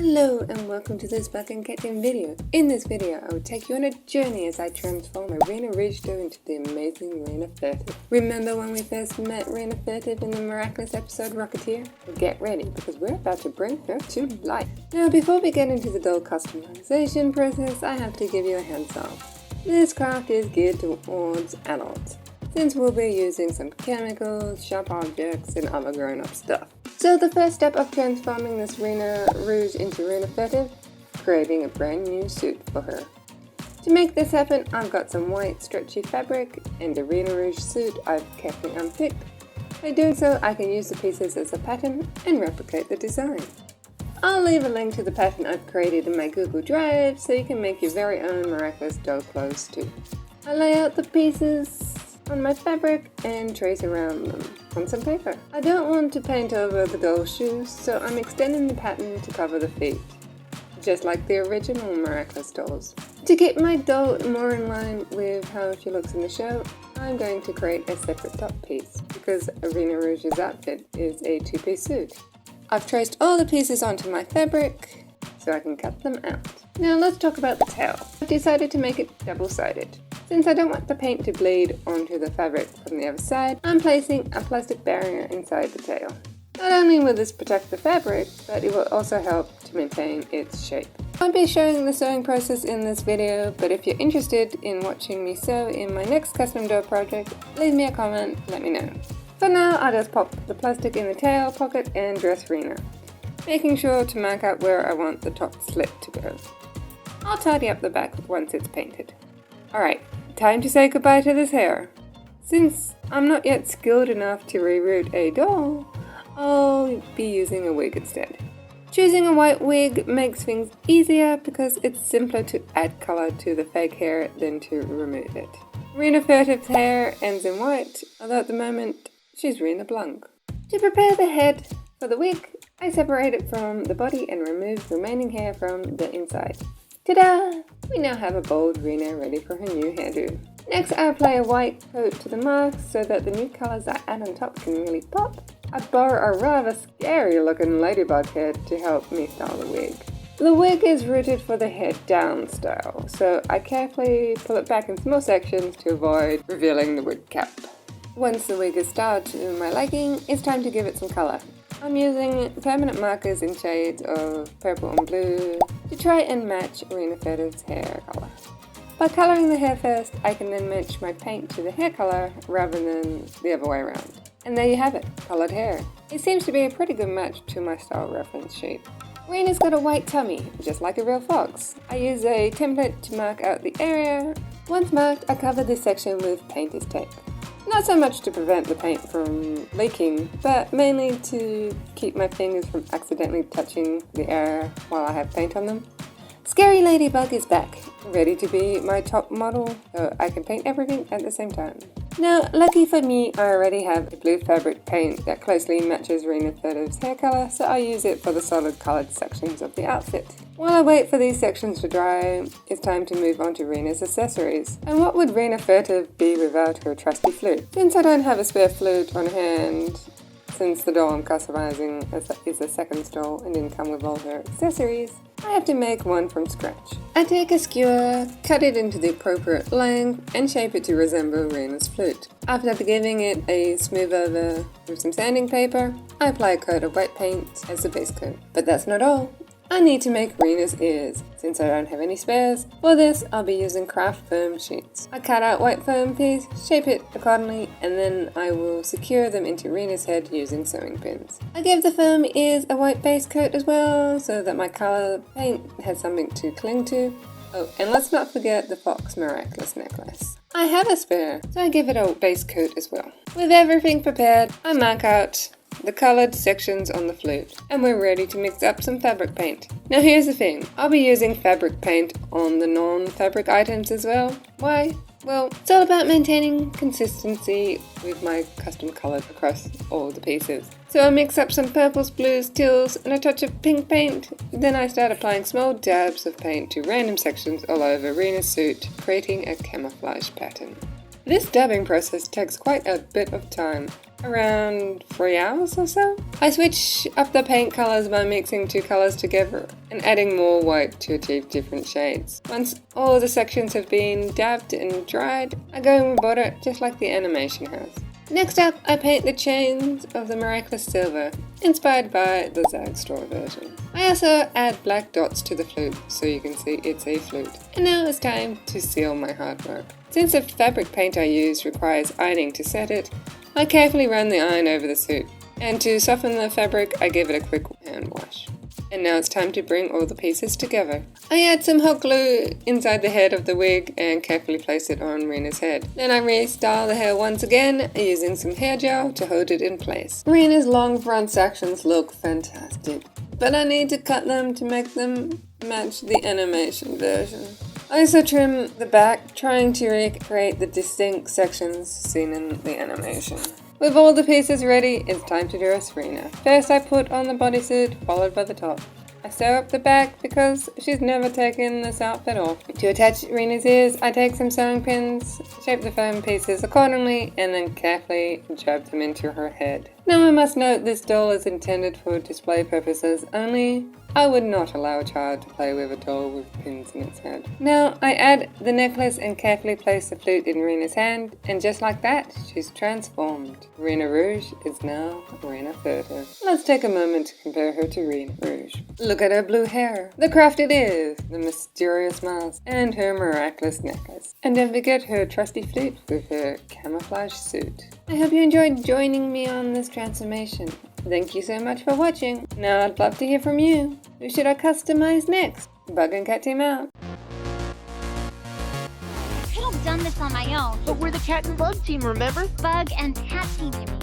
Hello and welcome to this Buck and Catching video. In this video, I will take you on a journey as I transform Irina Rouge dough into the amazing Rena Furtive. Remember when we first met Rena Furtive in the miraculous episode Rocketeer? Well, get ready because we're about to bring her to life. Now before we get into the doll customization process, I have to give you a heads up. This craft is geared towards adults, since we'll be using some chemicals, sharp objects, and other grown-up stuff. So the first step of transforming this Rena Rouge into Rena Furtive, creating a brand new suit for her. To make this happen, I've got some white stretchy fabric and a Rena Rouge suit I've carefully unpicked. By doing so, I can use the pieces as a pattern and replicate the design. I'll leave a link to the pattern I've created in my Google Drive so you can make your very own miraculous doll clothes too. I lay out the pieces on my fabric and trace around them on some paper. I don't want to paint over the doll shoes, so I'm extending the pattern to cover the feet, just like the original Miraculous dolls. To keep my doll more in line with how she looks in the show, I'm going to create a separate top piece, because Irina Rouge's outfit is a two-piece suit. I've traced all the pieces onto my fabric, so I can cut them out. Now let's talk about the tail. I've decided to make it double-sided. Since I don't want the paint to bleed onto the fabric from the other side, I'm placing a plastic barrier inside the tail. Not only will this protect the fabric, but it will also help to maintain its shape. I won't be showing the sewing process in this video, but if you're interested in watching me sew in my next custom doll project, leave me a comment, let me know. For now, I'll just pop the plastic in the tail pocket and dress Rena, making sure to mark out where I want the top slit to go. I'll tidy up the back once it's painted. Alright, time to say goodbye to this hair. Since I'm not yet skilled enough to reroute a doll, I'll be using a wig instead. Choosing a white wig makes things easier because it's simpler to add color to the fake hair than to remove it. Rena Furtive's hair ends in white, although at the moment she's Rena Blanc. To prepare the head for the wig, I separate it from the body and remove the remaining hair from the inside. Ta-da! We now have a bold Rena ready for her new hairdo. Next, I apply a white coat to the marks so that the new colors I add on top can really pop. I borrow a rather scary looking ladybug head to help me style the wig. The wig is rooted for the head down style, so I carefully pull it back in small sections to avoid revealing the wig cap. Once the wig is styled to my liking, it's time to give it some color. I'm using permanent markers in shades of purple and blue to try and match Rena Furtive's hair color. By coloring the hair first, I can then match my paint to the hair color rather than the other way around. And there you have it, colored hair. It seems to be a pretty good match to my style reference sheet. Rena's got a white tummy, just like a real fox. I use a template to mark out the area. Once marked, I cover this section with painter's tape. Not so much to prevent the paint from leaking, but mainly to keep my fingers from accidentally touching the area while I have paint on them. Scary Ladybug is back, ready to be my top model, so I can paint everything at the same time. Now, lucky for me, I already have a blue fabric paint that closely matches Rena Furtive's hair color, so I use it for the solid colored sections of the outfit. While I wait for these sections to dry, it's time to move on to Rena's accessories. And what would Rena Furtive be without her trusty flute? Since I don't have a spare flute on hand, since the doll I'm customizing is a second doll and didn't come with all her accessories, I have to make one from scratch. I take a skewer, cut it into the appropriate length, and shape it to resemble Rena's flute. After giving it a smooth over with some sanding paper, I apply a coat of white paint as the base coat. But that's not all. I need to make Rena's ears. Since I don't have any spares, for this I'll be using craft foam sheets. I cut out white foam piece, shape it accordingly, and then I will secure them into Rena's head using sewing pins. I give the foam ears a white base coat as well, so that my color paint has something to cling to. Oh, and let's not forget the Fox Miraculous necklace. I have a spare, so I give it a base coat as well. With everything prepared, I mark out the colored sections on the flute, and we're ready to mix up some fabric paint. Now here's the thing, I'll be using fabric paint on the non-fabric items as well. Why? Well, it's all about maintaining consistency with my custom color across all the pieces. So I mix up some purples, blues, teals, and a touch of pink paint. Then I start applying small dabs of paint to random sections all over Rena's suit, creating a camouflage pattern. This dabbing process takes quite a bit of time, around 3 hours or so. I switch up the paint colors by mixing 2 colors together and adding more white to achieve different shades. Once all the sections have been dabbed and dried, I go and embroider it just like the animation has. Next up, I paint the chains of the Miraculous Silver, inspired by the Zag Store version. I also add black dots to the flute so you can see it's a flute. And now it's time to seal my hard work. Since the fabric paint I use requires ironing to set it, I carefully run the iron over the suit. And to soften the fabric, I give it a quick hand wash. And now it's time to bring all the pieces together. I add some hot glue inside the head of the wig and carefully place it on Rena's head. Then I restyle the hair once again using some hair gel to hold it in place. Rena's long front sections look fantastic, but I need to cut them to make them match the animation version. I also trim the back, trying to recreate the distinct sections seen in the animation. With all the pieces ready, it's time to dress Rena. First I put on the bodysuit, followed by the top. I sew up the back because she's never taken this outfit off. To attach Rena's ears, I take some sewing pins, shape the foam pieces accordingly, and then carefully jab them into her head. Now I must note this doll is intended for display purposes only. I would not allow a child to play with a doll with pins in its head. Now I add the necklace and carefully place the flute in Rena's hand, and just like that, she's transformed. Rena Rouge is now Rena Furtive. Let's take a moment to compare her to Rena Rouge. Look at her blue hair, the crafted ears, the mysterious mask, and her miraculous necklace. And don't forget her trusty flute with her camouflage suit. I hope you enjoyed joining me on this transformation. Thank you so much for watching. Now I'd love to hear from you. Who should I customize next? Bug and Cat Team out. I could have done this on my own. But we're the Cat and Bug team, remember? Bug and Cat Team, you mean?